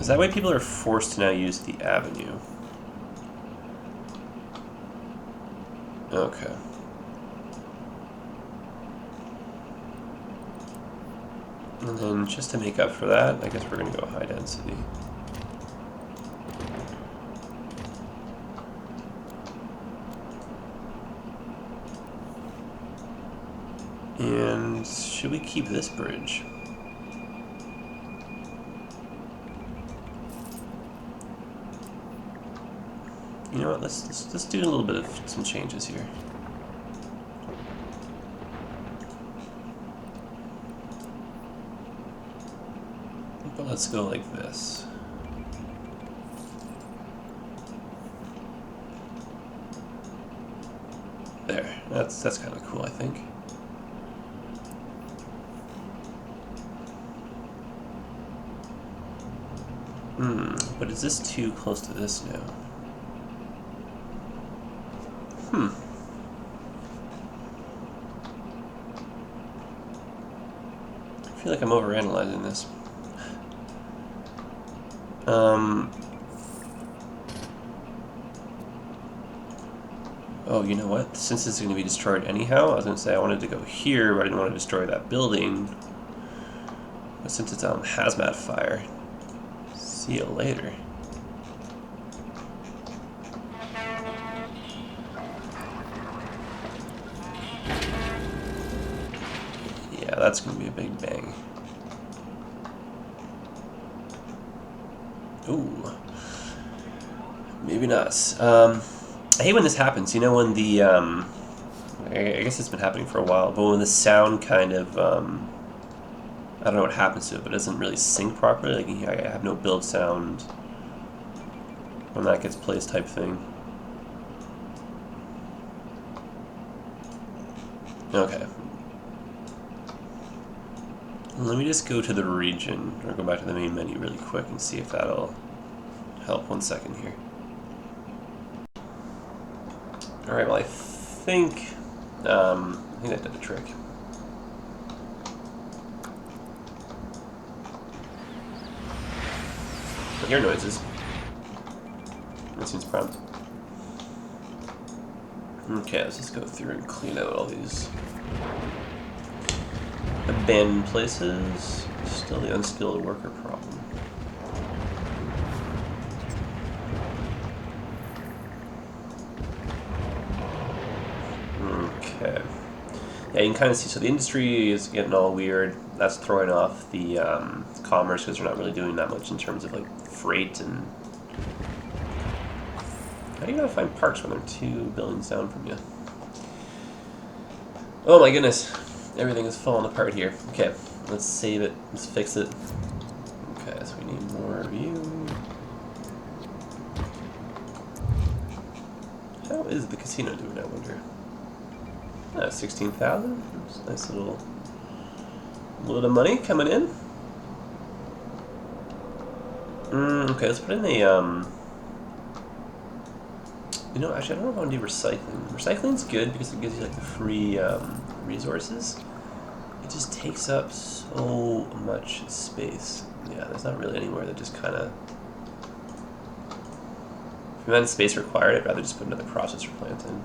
that way people are forced to now use the avenue. Okay. And then just to make up for that, I guess we're going to go high density. And should we keep this bridge? You know what? Let's do a little bit of some changes here. But let's go like this. There. That's kind of cool, I think. But is this too close to this now? I feel like I'm overanalyzing this. Oh, you know what? Since this is going to be destroyed anyhow, I was going to say I wanted to go here, but I didn't want to destroy that building. But since it's on hazmat fire, see you later. Yeah, that's going to be a big bang. Ooh. Maybe not. I hate when this happens. You know, when the, I guess it's been happening for a while, but when the sound kind of, I don't know what happens to it, but it doesn't really sync properly. Like, I have no build sound when that gets placed type thing. Okay. Let me just go to the region, or go back to the main menu really quick and see if that'll help. 1 second here. Alright, well I think that did the trick. I hear noises. That seems prompt. Okay, let's just go through and clean out all these abandoned places. Still the unskilled worker problem. Okay. Yeah, you can kind of see, so the industry is getting all weird. That's throwing off the commerce because they're not really doing that much in terms of like freight and... How do you gotta find parks when they're 2 buildings down from you? Oh my goodness. Everything is falling apart here. Okay, let's save it. Let's fix it. Okay, so we need more of you. How is the casino doing, I wonder? 16,000. Nice little load of money coming in. Okay, let's put in a you know, actually, I don't know if I want to do recycling. Recycling's good because it gives you like the free resources. It just takes up so much space. Yeah, there's not really anywhere that just kind of. If you had space required, I'd rather just put another processor plant in.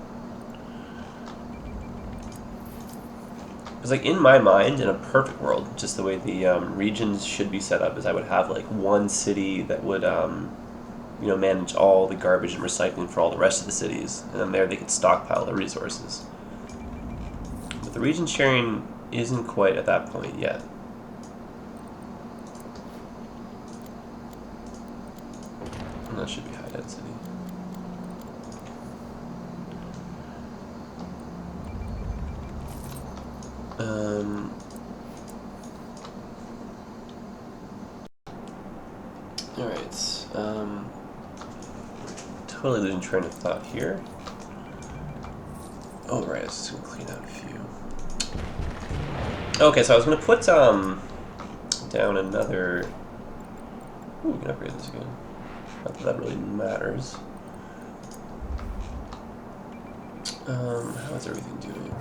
Because, like, in my mind, in a perfect world, just the way the regions should be set up is I would have, like, one city that would, you know, manage all the garbage and recycling for all the rest of the cities. And then there they could stockpile the resources. But the region sharing isn't quite at that point yet. And that should be high density. Alright, totally losing train of thought here. Oh, right, I was just gonna clean out a few. Okay, so I was gonna put, down another... Ooh, we can upgrade this again. Not that that really matters. How is everything doing?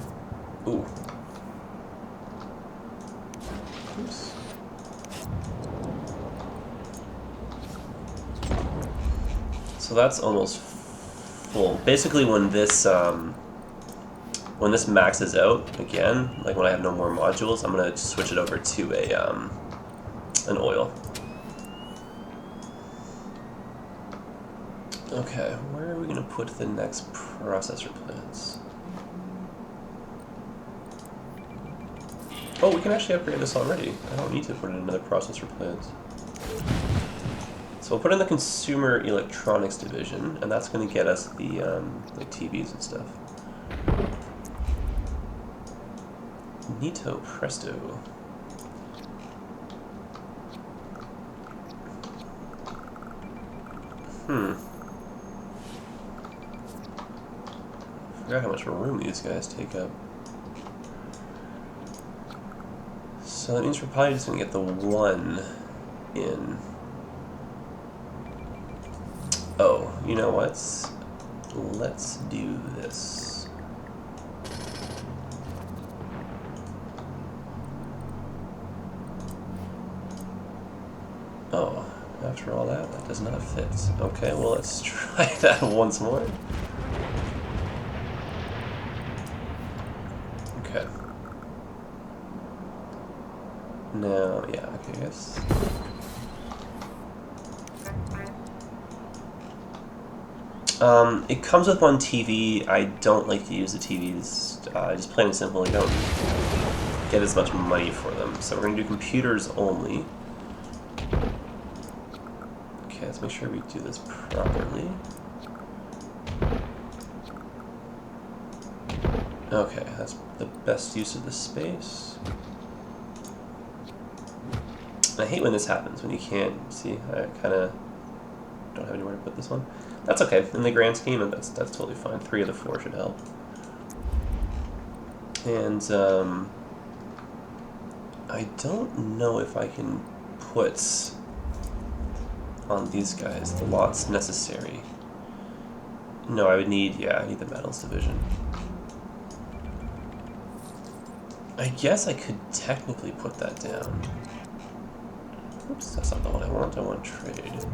Ooh. Oops. So that's almost full. Basically, when this maxes out again, like when I have no more modules, I'm gonna switch it over to a an oil. Okay, where are we gonna put the next processor plants? Oh, we can actually upgrade this already. I don't need to put in another processor plant. So we'll put in the consumer electronics division, and that's going to get us the like TVs and stuff. Neato presto. Forgot how much room these guys take up. So that means we're probably just going to get the one in. Oh, you know what? Let's do this. Oh, after all that does not fit. Okay, well, let's try that once more. Okay. Now, yeah, okay, I guess. It comes with one TV. I don't like to use the TVs. Just plain and simple, I don't get as much money for them. So we're going to do computers only. Okay, let's make sure we do this properly. Okay, that's the best use of the space. I hate when this happens, when you can't see. I kind of don't have anywhere to put this one. That's okay. In the grand scheme, that's totally fine. 3 of the 4 should help. And I don't know if I can put on these guys the lots necessary. No, I would need, yeah, I need the metals division. I guess I could technically put that down. Oops, that's not the one I want. I want trade.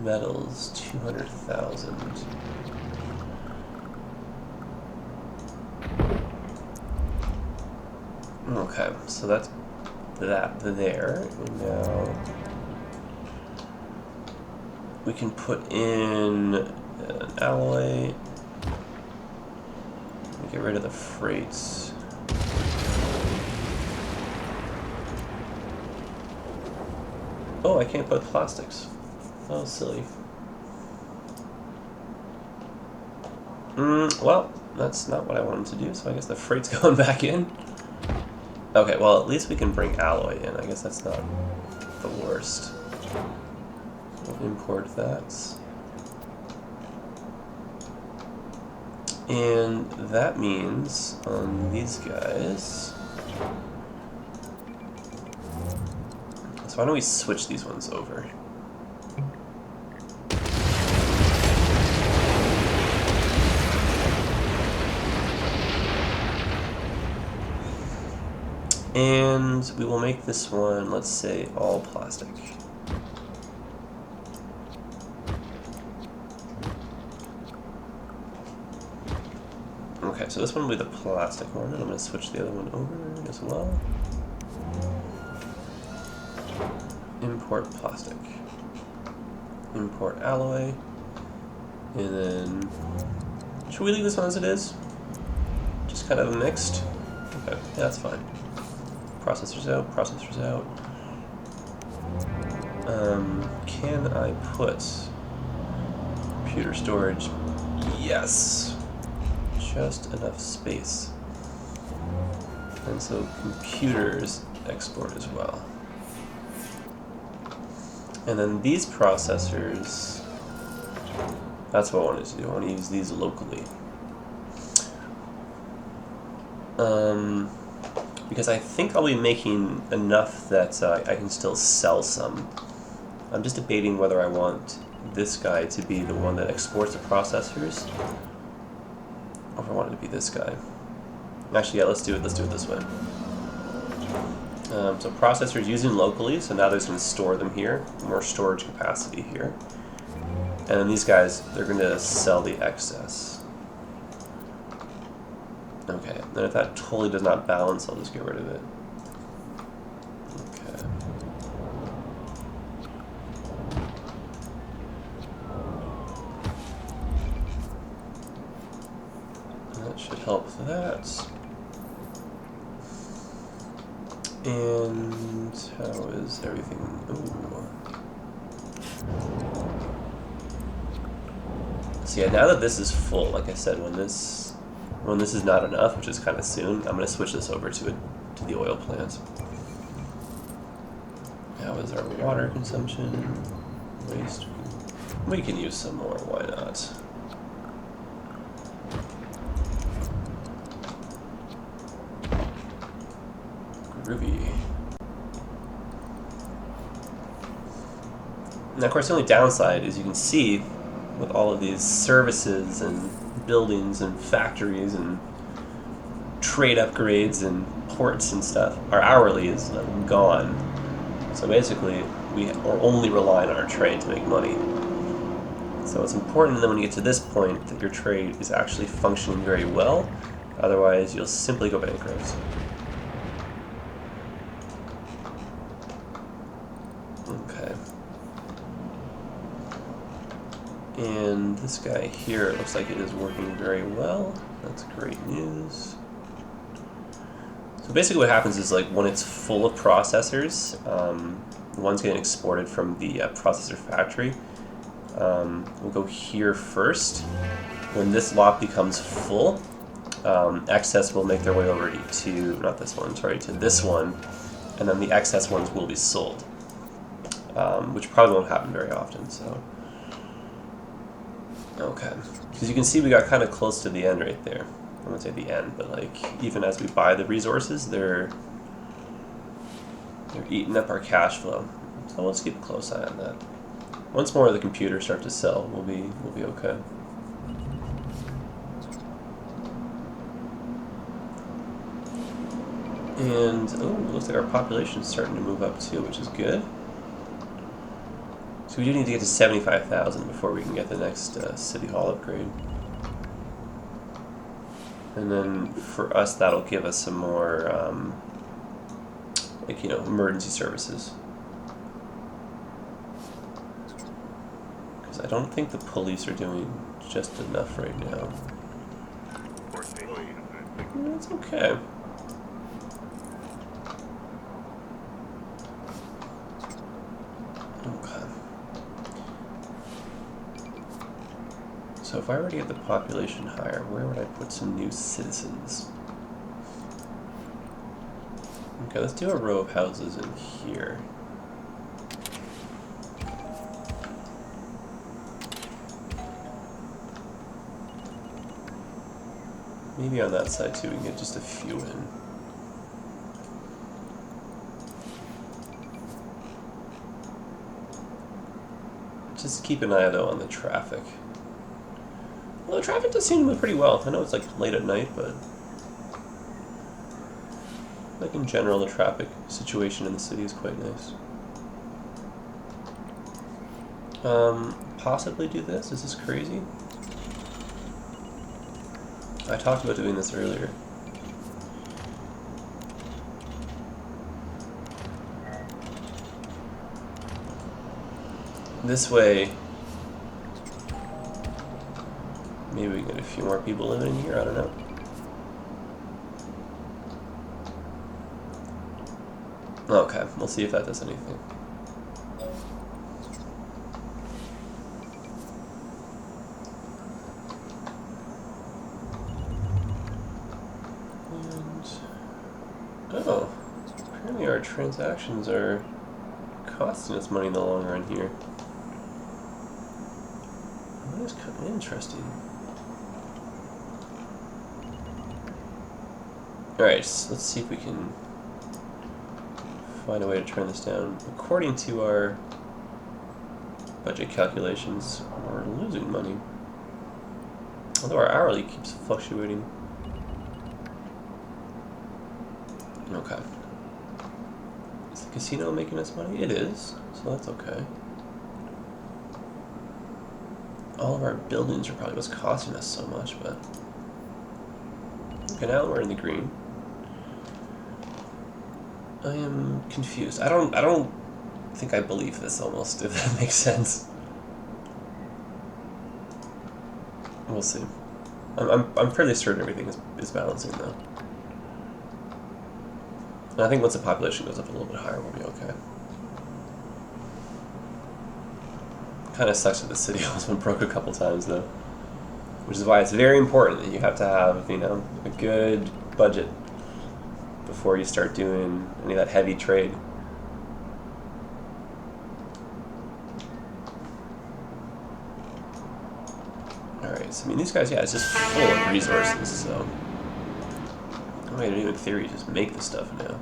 Metals, 200,000. Okay, so that's that there. And now we can put in an alloy. Get rid of the freights. Oh, I can't put plastics. Oh, silly. Well, that's not what I wanted to do, so I guess the freight's going back in. Okay, well, at least we can bring alloy in. I guess that's not the worst. We'll import that. And that means on these guys... So why don't we switch these ones over? And we will make this one, let's say, all plastic. Okay, so this one will be the plastic one, and I'm going to switch the other one over as well. Import plastic. Import alloy. And then... Should we leave this one as it is? Just kind of mixed? Okay, yeah, that's fine. Processors out, processors out. Can I put computer storage? Yes! Just enough space. And so computers export as well. And then these processors, that's what I wanted to do. I want to use these locally. Because I think I'll be making enough that I can still sell some. I'm just debating whether I want this guy to be the one that exports the processors, or if I want it to be this guy. Actually, yeah, let's do it this way. So processors using locally, so now there's going to store them here, more storage capacity here. And then these guys, they're going to sell the excess. Okay, then if that totally does not balance, I'll just get rid of it. Okay. That should help with that. And how is everything? Ooh. So yeah, now that this is full, like I said, when this is not enough, which is kind of soon, I'm going to switch this over to the oil plant. How is our water consumption? Waste. We can use some more, why not? Groovy. And of course the only downside is you can see with all of these services and buildings and factories and trade upgrades and ports and stuff, our hourly is gone. So basically we are only relying on our trade to make money. So it's important that when you get to this point that your trade is actually functioning very well, otherwise you'll simply go bankrupt. Okay. And this guy here, it looks like it is working very well. That's great news. So basically what happens is, like, when it's full of processors, one's getting exported from the processor factory. We'll go here first. When this lot becomes full, excess will make their way over to, not this one, sorry, to this one, and then the excess ones will be sold, which probably won't happen very often, so. Okay, because you can see we got kind of close to the end right there. I wouldn't say the end, but like even as we buy the resources, they're eating up our cash flow. So let's keep a close eye on that. Once more of the computers start to sell, we'll be okay. And oh, it looks like our population's starting to move up too, which is good. So we do need to get to 75,000 before we can get the next City Hall upgrade. And then for us, that'll give us some more, like, you know, emergency services. Because I don't think the police are doing just enough right now. It's okay. Okay. So if I were to get the population higher, where would I put some new citizens? Okay, let's do a row of houses in here. Maybe on that side too, we can get just a few in. Just keep an eye though on the traffic. Well, the traffic does seem to move pretty well. I know it's like late at night, but like in general, the traffic situation in the city is quite nice. Possibly do this? Is this crazy? I talked about doing this earlier. This way, maybe we can get a few more people living in here, I don't know. Okay, we'll see if that does anything. And, oh, apparently our transactions are costing us money in the long run here. That is kind of interesting. Alright, so let's see if we can find a way to turn this down. According to our budget calculations, we're losing money. Although our hourly keeps fluctuating. Okay. Is the casino making us money? It is, so that's okay. all of our buildings are probably what's costing us so much, but... Okay, now we're in the green. I am confused. I don't think I believe this almost, if that makes sense. We'll see. I'm fairly certain everything is balancing though. And I think once the population goes up a little bit higher, we'll be okay. Kind of sucks that the city almost went broke a couple times though, which is why it's very important that you have to have, you know, a good budget before you start doing any of that heavy trade. Alright, so I mean these guys, yeah, it's just full of resources, so all we gotta do in theory is just make the stuff now.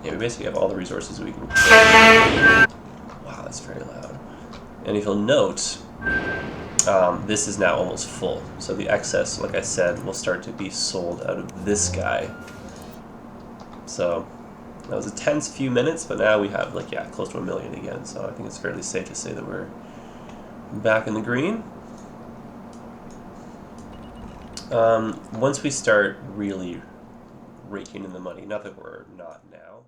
Yeah, we basically have all the resources we can. Wow, that's very loud. And if you'll note, this is now almost full. So the excess, like I said, will start to be sold out of this guy. So that was a tense few minutes, but now we have, like, yeah, close to 1 million again. So I think it's fairly safe to say that we're back in the green. Once we start really raking in the money, not that we're not now.